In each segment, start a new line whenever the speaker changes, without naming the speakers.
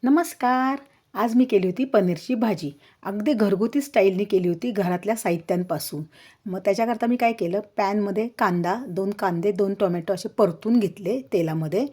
नमस्कार. आज मी केली होती पनीरची भाजी. अगदी घरगुती स्टाईलनी केली होती घरातल्या साहित्यांपासून. मग त्याच्याकरता मी काय केलं, पॅनमध्ये कांदा, 2 कांदे, 2 टोमॅटो असे परतून घेतले तेलामध्ये.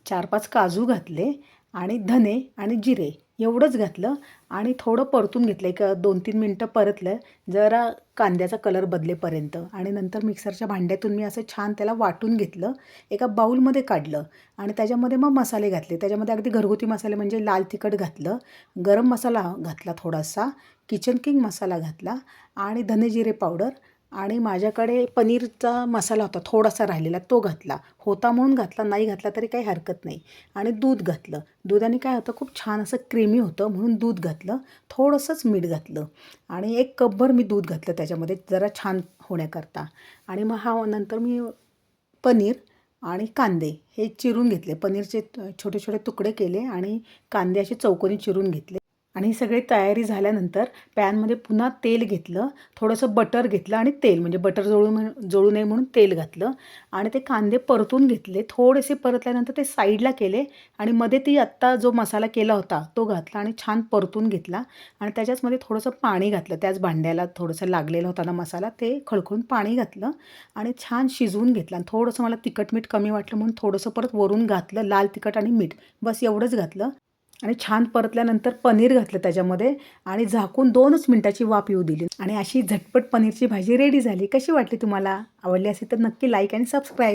4-5 काजू घातले आणि धने आणि जिरे एवढंच घातलं आणि थोडं परतून घेतलं. एक 2-3 मिनटं परतलं जरा कांद्याचा कलर बदलेपर्यंत आणि नंतर मिक्सरच्या भांड्यातून मी असं छान त्याला वाटून घेतलं. एका बाऊलमध्ये काढलं आणि त्याच्यामध्ये मग मसाले घातले. त्याच्यामध्ये अगदी घरगुती मसाले म्हणजे लाल तिखट घातलं, गरम मसाला घातला थोडासा, किचन किंग मसाला घातला आणि धने जिरे पावडर आणि माझ्याकडे पनीरचा मसाला होता थोडासा राहिलेला तो घातला. होता म्हणून घातला, नाही घातला तरी काही हरकत नाही. आणि दूध घातलं. दुधाने काय होतं, खूप छान असं क्रीमी होतं म्हणून दूध घातलं. थोडंसंच मीठ घातलं आणि 1 कपभर मी दूध घातलं त्याच्यामध्ये जरा छान होण्याकरता. आणि मग नंतर मी पनीर आणि कांदे हे चिरून घेतले. पनीरचे छोटे छोटे तुकडे केले आणि कांदे असे चौकोनी चिरून घेतले. आणि ही सगळी तयारी झाल्यानंतर पॅनमध्ये पुन्हा तेल घेतलं, थोडंसं बटर घेतलं आणि तेल म्हणजे बटर जळू नये म्हणून तेल घातलं आणि ते कांदे परतून घेतले. थोडेसे परतल्यानंतर ते साईडला केले आणि मध्ये ती आत्ता जो मसाला केला होता तो घातला आणि छान परतून घेतला आणि त्याच्याचमध्ये थोडंसं पाणी घातलं. त्याच भांड्याला थोडंसं लागलेला होता ना मसाला, ते खळखळून पाणी घातलं आणि छान शिजवून घेतलं. आणि थोडंसं मला तिखट मीठ कमी वाटलं म्हणून थोडंसं परत वरून घातलं, लाल तिखट आणि मीठ, बस एवढंच घातलं. आणि छान परतल्यानंतर पनीर घातलं त्याच्यामध्ये आणि झाकून 2च मिनिटाची वाफ येऊ दिली आणि अशी झटपट पनीरची भाजी रेडी झाली. कशी वाटली तुम्हाला? आवडली असेल तर नक्की लाईक आणि सबस्क्राईब.